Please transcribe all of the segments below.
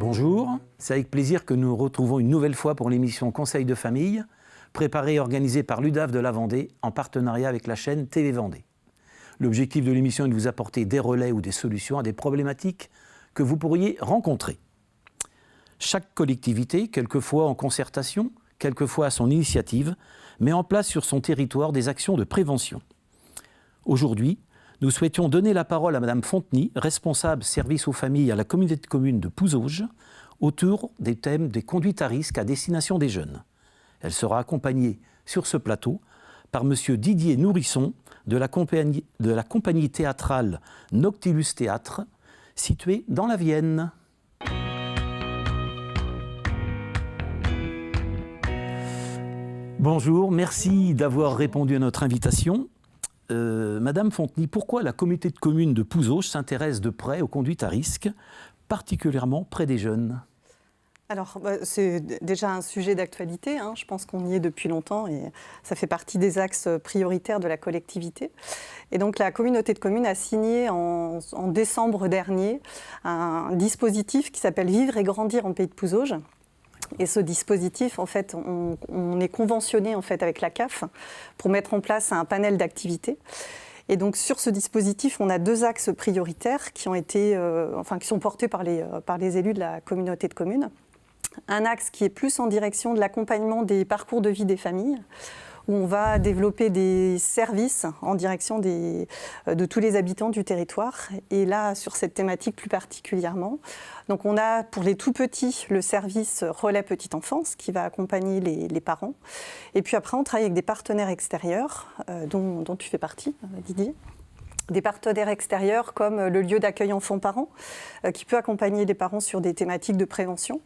Bonjour, c'est avec plaisir que nous nous retrouvons une nouvelle fois pour l'émission Conseil de famille, préparée et organisée par l'UDAF de la Vendée en partenariat avec la chaîne TV Vendée. L'objectif de l'émission est de vous apporter des relais ou des solutions à des problématiques que vous pourriez rencontrer. Chaque collectivité, quelquefois en concertation, quelquefois à son initiative, met en place sur son territoire des actions de prévention. Aujourd'hui, nous souhaitions donner la parole à Madame Fonteny, responsable service aux familles à la communauté de communes de Pouzauges, autour des thèmes des conduites à risque à destination des jeunes. Elle sera accompagnée sur ce plateau par Monsieur Didier Nourisson de la compagnie théâtrale Noctilus Théâtre, située dans la Vienne. Bonjour, merci d'avoir répondu à notre invitation. Madame Fonteny, pourquoi la communauté de communes de Pouzauges s'intéresse de près aux conduites à risque, particulièrement près des jeunes? Alors, c'est déjà un sujet d'actualité, hein. Je pense qu'on y est depuis longtemps et ça fait partie des axes prioritaires de la collectivité. Et donc, la communauté de communes a signé en décembre dernier un dispositif qui s'appelle « Vivre et grandir en Pays de Pouzauges ». Et ce dispositif, en fait, on est conventionné en fait, avec la CAF pour mettre en place un panel d'activités. Et donc, sur ce dispositif, on a deux axes prioritaires qui sont portés par les élus de la communauté de communes. Un axe qui est plus en direction de l'accompagnement des parcours de vie des familles, où on va développer des services en direction de tous les habitants du territoire. Et là, sur cette thématique plus particulièrement, donc on a pour les tout petits le service Relais Petite Enfance qui va accompagner les parents. Et puis après, on travaille avec des partenaires extérieurs, dont tu fais partie, Didier. Des partenaires extérieurs comme le lieu d'accueil enfants-parents, qui peut accompagner les parents sur des thématiques de prévention.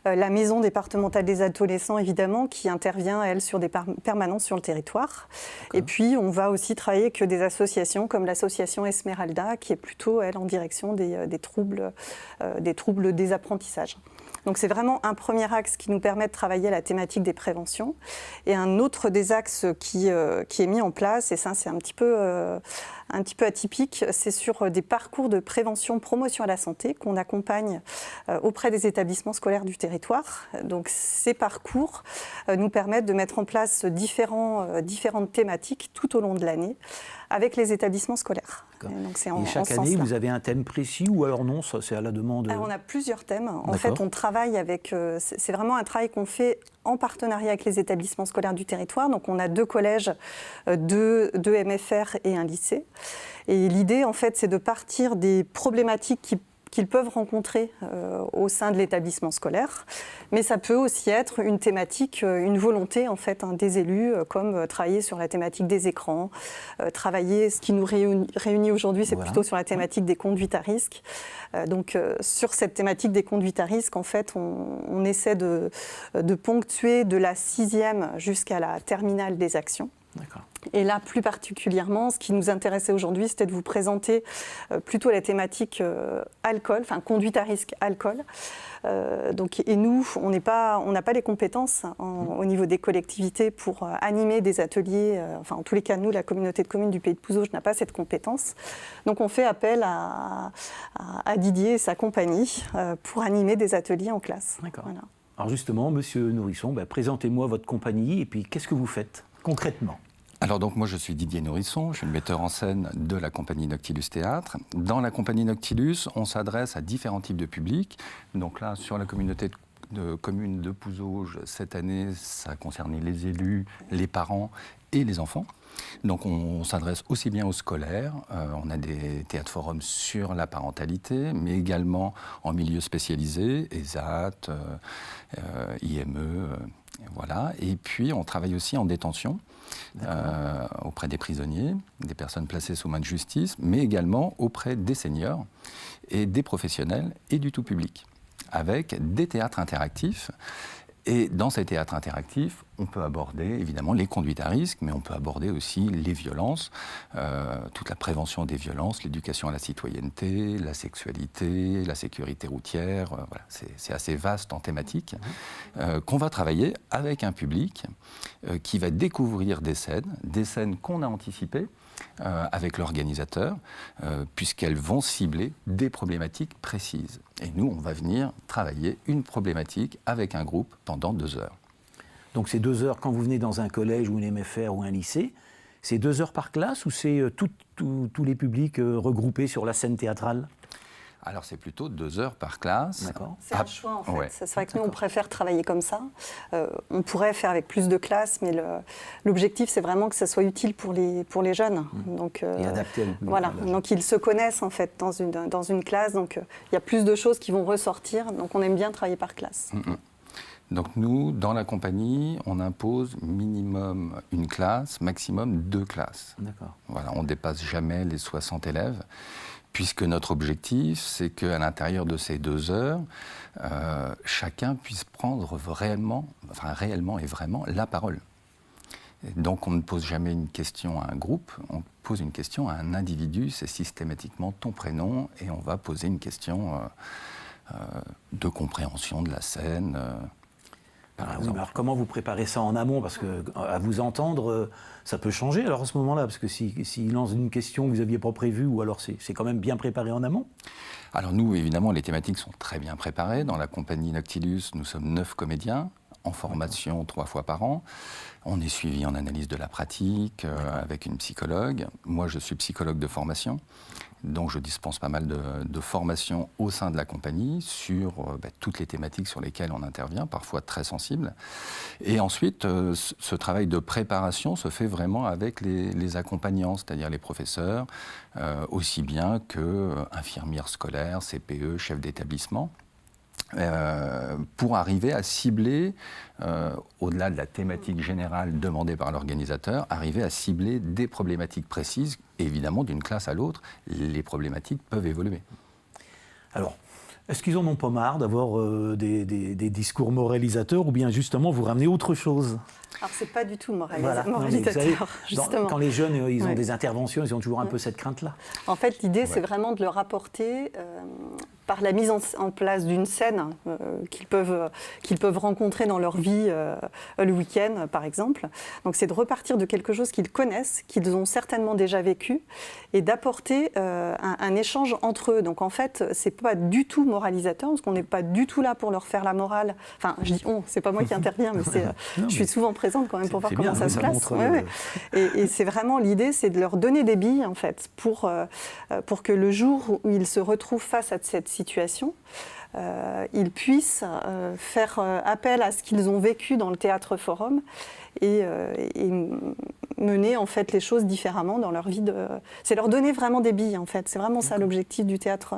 La maison départementale des adolescents, évidemment, qui intervient, elle, sur des permanences sur le territoire. Et puis, on va aussi travailler avec des associations comme l'association Esmeralda, qui est plutôt, elle, en direction des troubles des apprentissages. Donc, c'est vraiment un premier axe qui nous permet de travailler la thématique des préventions. Et un autre des axes qui est mis en place, et ça, c'est un petit peu atypique, c'est sur des parcours de prévention, promotion à la santé qu'on accompagne auprès des établissements scolaires du territoire. Donc ces parcours nous permettent de mettre en place différentes thématiques tout au long de l'année avec les établissements scolaires. Et chaque année, vous avez un thème précis ou alors non, ça c'est à la demande? Alors, on a plusieurs thèmes. En fait, on travaille avec... c'est vraiment un travail qu'on fait en partenariat avec les établissements scolaires du territoire. Donc, on a 2 collèges, 2 MFR et un lycée. Et l'idée, en fait, c'est de partir des problématiques qu'ils peuvent rencontrer au sein de l'établissement scolaire. Mais ça peut aussi être une thématique, une volonté en fait, des élus, comme travailler sur la thématique des écrans, travailler, ce qui nous réunit aujourd'hui, c'est plutôt sur la thématique des conduites à risque. Donc sur cette thématique des conduites à risque, en fait, on essaie de ponctuer de la 6e jusqu'à la terminale des actions. Et là, plus particulièrement, ce qui nous intéressait aujourd'hui, c'était de vous présenter plutôt la thématique alcool, enfin conduite à risque alcool. Et nous, on n'a pas les compétences au niveau des collectivités pour animer des ateliers. En tous les cas, nous, la communauté de communes du Pays de Pouzauges n'a pas cette compétence. Donc on fait appel à Didier et sa compagnie pour animer des ateliers en classe. D'accord. Voilà. Alors justement, Monsieur Nourisson, présentez-moi votre compagnie et puis qu'est-ce que vous faites concrètement? Alors donc moi je suis Didier Nourisson, je suis le metteur en scène de la compagnie Noctilus Théâtre. Dans la compagnie Noctilus, on s'adresse à différents types de publics. Donc là, sur la communauté de communes de Pouzauges, cette année, ça a concerné les élus, les parents et les enfants. Donc on s'adresse aussi bien aux scolaires, on a des théâtres-forums sur la parentalité, mais également en milieu spécialisé, ESAT, IME, voilà. Et puis on travaille aussi en détention, auprès des prisonniers, des personnes placées sous main de justice, mais également auprès des seniors et des professionnels et du tout public, avec des théâtres interactifs. Et dans ces théâtres interactifs, on peut aborder évidemment les conduites à risque, mais on peut aborder aussi les violences, toute la prévention des violences, l'éducation à la citoyenneté, la sexualité, la sécurité routière. Voilà, c'est assez vaste en thématique, qu'on va travailler avec un public qui va découvrir des scènes qu'on a anticipées, avec l'organisateur, puisqu'elles vont cibler des problématiques précises. Et nous, on va venir travailler une problématique avec un groupe pendant 2 heures. Donc c'est 2 heures quand vous venez dans un collège ou une MFR ou un lycée. C'est 2 heures par classe ou c'est tous les publics regroupés sur la scène théâtrale? Alors c'est plutôt 2 heures par classe. C'est un choix en fait. Ouais. C'est vrai que nous on préfère travailler comme ça. On pourrait faire avec plus de classes, mais l'objectif c'est vraiment que ça soit utile pour les jeunes. Donc, Et adapté à voilà. Donc ils se connaissent en fait dans une classe. Donc il y a plus de choses qui vont ressortir. Donc on aime bien travailler par classe. Donc nous, dans la compagnie, on impose minimum une classe, maximum 2 classes. D'accord. Voilà, on ne dépasse jamais les 60 élèves, puisque notre objectif, c'est qu'à l'intérieur de ces 2 heures, chacun puisse prendre réellement et vraiment la parole. Et donc on ne pose jamais une question à un groupe, on pose une question à un individu, c'est systématiquement ton prénom, et on va poser une question de compréhension de la scène. Oui, mais alors comment vous préparez ça en amont? Parce qu'à vous entendre, ça peut changer alors à ce moment-là. Parce que s'il lance une question que vous n'aviez pas prévue, ou alors c'est quand même bien préparé en amont? Alors nous, évidemment, les thématiques sont très bien préparées. Dans la compagnie Noctilus, nous sommes 9 comédiens en formation 3 fois par an. On est suivi en analyse de la pratique avec une psychologue. Moi, je suis psychologue de formation. Donc je dispense pas mal de formations au sein de la compagnie sur toutes les thématiques sur lesquelles on intervient, parfois très sensibles. Et ensuite, ce travail de préparation se fait vraiment avec les accompagnants, c'est-à-dire les professeurs, aussi bien qu'infirmières scolaires, CPE, chefs d'établissement. Pour arriver à cibler, au-delà de la thématique générale demandée par l'organisateur, arriver à cibler des problématiques précises. Évidemment, d'une classe à l'autre, les problématiques peuvent évoluer. Alors, est-ce qu'ils en ont pas marre d'avoir des discours moralisateurs, ou bien justement vous ramenez autre chose? Alors c'est pas du tout Voilà. moralisateur, Savez, justement. quand les jeunes ils ont des interventions, ils ont toujours un peu cette crainte-là. En fait, l'idée, c'est vraiment de leur apporter, par la mise en place d'une scène qu'ils peuvent rencontrer dans leur vie le week-end, par exemple. Donc, c'est de repartir de quelque chose qu'ils connaissent, qu'ils ont certainement déjà vécu, et d'apporter un échange entre eux. Donc, en fait, c'est pas du tout moralisateur, parce qu'on n'est pas du tout là pour leur faire la morale. Enfin, je dis on, c'est pas moi qui interviens, mais je suis souvent présente quand même pour voir comment ça se passe. Et c'est vraiment l'idée, c'est de leur donner des billes, en fait, pour que le jour où ils se retrouvent face à cette situation, ils puissent faire appel à ce qu'ils ont vécu dans le théâtre forum et mener en fait les choses différemment dans leur vie. C'est leur donner vraiment des billes, en fait. C'est vraiment ça l'objectif du théâtre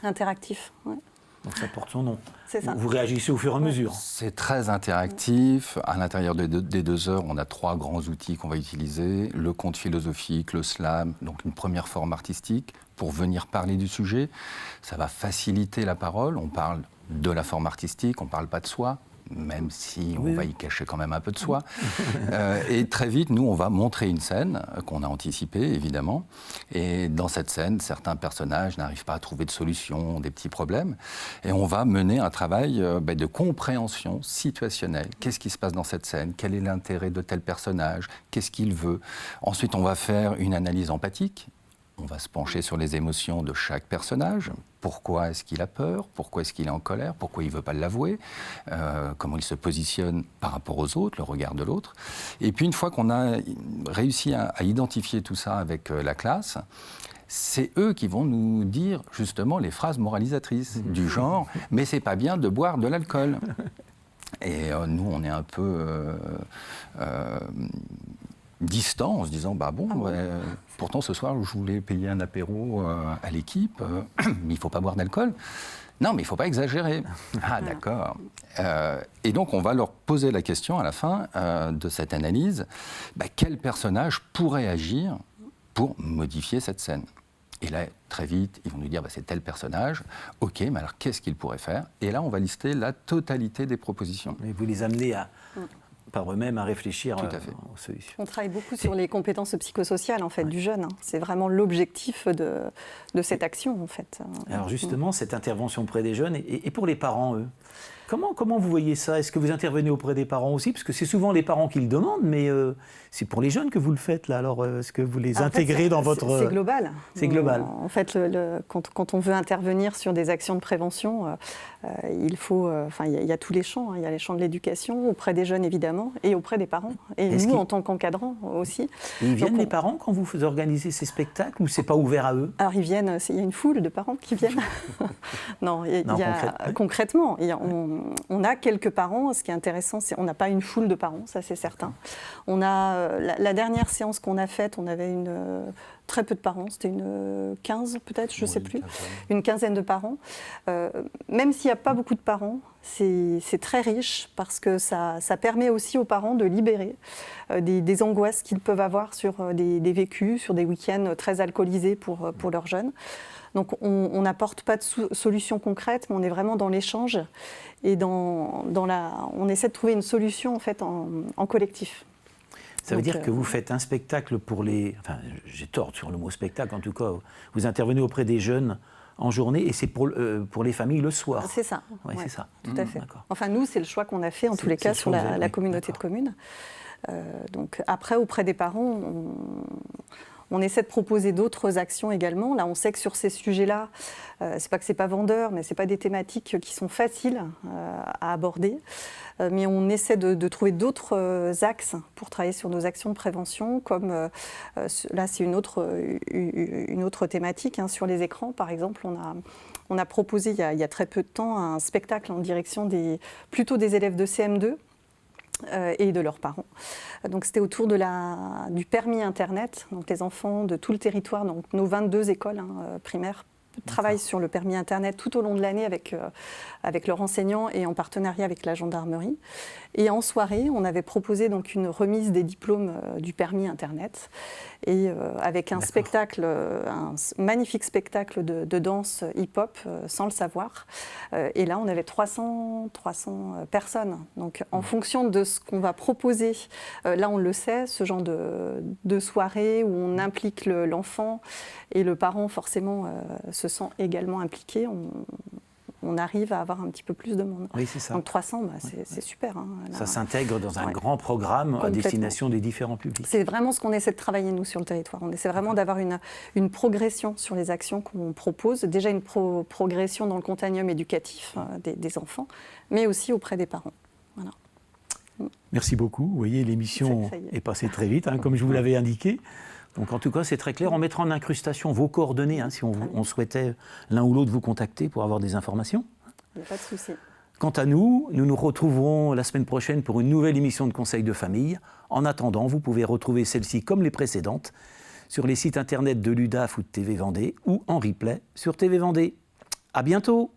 interactif. Ouais. Donc ça porte son nom. C'est ça. Vous réagissez au fur et à mesure. C'est très interactif. À l'intérieur des 2 heures, on a 3 grands outils qu'on va utiliser. Le conte philosophique, le slam, donc une première forme artistique pour venir parler du sujet. Ça va faciliter la parole. On parle de la forme artistique, on ne parle pas de soi, même si on va y cacher quand même un peu de soi. Et très vite, nous, on va montrer une scène qu'on a anticipée, évidemment. Et dans cette scène, certains personnages n'arrivent pas à trouver de solution, des petits problèmes. Et on va mener un travail de compréhension situationnelle. Qu'est-ce qui se passe dans cette scène? Quel est l'intérêt de tel personnage? Qu'est-ce qu'il veut? Ensuite, on va faire une analyse empathique. On va se pencher sur les émotions de chaque personnage. Pourquoi est-ce qu'il a peur? Pourquoi est-ce qu'il est en colère? Pourquoi il ne veut pas l'avouer? Comment il se positionne par rapport aux autres, le regard de l'autre. Et puis une fois qu'on a réussi à identifier tout ça avec la classe, c'est eux qui vont nous dire justement les phrases moralisatrices du genre « mais c'est pas bien de boire de l'alcool ». Et nous, on est un peu distant en se disant pourtant ce soir je voulais payer un apéro à l'équipe, mais il ne faut pas boire d'alcool. Non, mais il ne faut pas exagérer. Ah, d'accord. Et donc, on va leur poser la question à la fin de cette analyse, quel personnage pourrait agir pour modifier cette scène? Et là, très vite, ils vont nous dire, c'est tel personnage. OK, mais alors qu'est-ce qu'il pourrait faire? Et là, on va lister la totalité des propositions. Et vous les amenez par eux-mêmes à réfléchir aux solutions. On travaille beaucoup sur les compétences psychosociales en fait, du jeune. Hein. C'est vraiment l'objectif de cette action, en fait. Alors justement, cette intervention auprès des jeunes, et pour les parents, eux? Comment vous voyez ça? Est-ce que vous intervenez auprès des parents aussi? Parce que c'est souvent les parents qui le demandent, mais c'est pour les jeunes que vous le faites, là. Alors, est-ce que vous les intégrez dans votre... C'est global. C'est global. En fait, quand on veut intervenir sur des actions de prévention, il faut... il y a tous les champs. Il y a les champs de l'éducation, auprès des jeunes, évidemment, et auprès des parents. Et nous, en tant qu'encadrants aussi. Et ils viennent, les parents, quand vous organisez ces spectacles, ou c'est pas ouvert à eux? Alors, ils viennent, il y a une foule de parents qui viennent. Non, concrètement, on a quelques parents. Ce qui est intéressant, c'est qu'on n'a pas une foule de parents, ça c'est certain. On a la dernière séance qu'on a faite, on avait très peu de parents, c'était une 15 peut-être, je ne sais plus, une quinzaine de parents. Même s'il n'y a pas beaucoup de parents, c'est très riche parce que ça permet aussi aux parents de libérer des angoisses qu'ils peuvent avoir sur des vécus, sur des week-ends très alcoolisés pour leurs jeunes. Donc on n'apporte pas de solution concrète, mais on est vraiment dans l'échange et on essaie de trouver une solution en fait en collectif. Ça veut dire que vous faites un spectacle pour les... Enfin, j'ai tort sur le mot spectacle, en tout cas. Vous intervenez auprès des jeunes en journée et c'est pour les familles le soir. C'est ça. Ouais, c'est ça. Tout à fait. Enfin, nous, c'est le choix qu'on a fait, en tous les cas, sur la communauté de communes. Donc, après, auprès des parents, on essaie de proposer d'autres actions également. Là, on sait que sur ces sujets-là, c'est pas que c'est pas vendeur, mais c'est pas des thématiques qui sont faciles à aborder. Mais on essaie de trouver d'autres axes pour travailler sur nos actions de prévention, comme là, c'est une autre thématique. Sur les écrans, par exemple, on a proposé il y a très peu de temps un spectacle en direction plutôt des élèves de CM2. Et de leurs parents. Donc c'était autour du permis Internet. Donc les enfants de tout le territoire, donc nos 22 écoles primaires, travaillent sur le permis Internet tout au long de l'année avec leurs enseignants et en partenariat avec la gendarmerie. Et en soirée, on avait proposé donc une remise des diplômes du permis Internet et avec un spectacle, un magnifique spectacle de danse hip-hop sans le savoir. Et là, on avait 300 personnes. Donc en fonction de ce qu'on va proposer, là on le sait, ce genre de soirée où on implique l'enfant et le parent forcément se sent également impliqué, on arrive à avoir un petit peu plus de monde. Oui, c'est ça. Donc 300, c'est super. Ça s'intègre dans un grand programme à destination des différents publics. C'est vraiment ce qu'on essaie de travailler, nous, sur le territoire. On essaie vraiment d'avoir une progression sur les actions qu'on propose. Déjà une progression dans le continuum éducatif des enfants, mais aussi auprès des parents. Voilà. Merci beaucoup. Vous voyez, l'émission est passée très vite, comme je vous l'avais indiqué. Donc en tout cas, c'est très clair. On mettra en incrustation vos coordonnées si on souhaitait l'un ou l'autre vous contacter pour avoir des informations. Il n'y a pas de souci. Quant à nous nous retrouverons la semaine prochaine pour une nouvelle émission de Conseil de famille. En attendant, vous pouvez retrouver celle-ci comme les précédentes sur les sites internet de l'UDAF ou de TV Vendée ou en replay sur TV Vendée. À bientôt.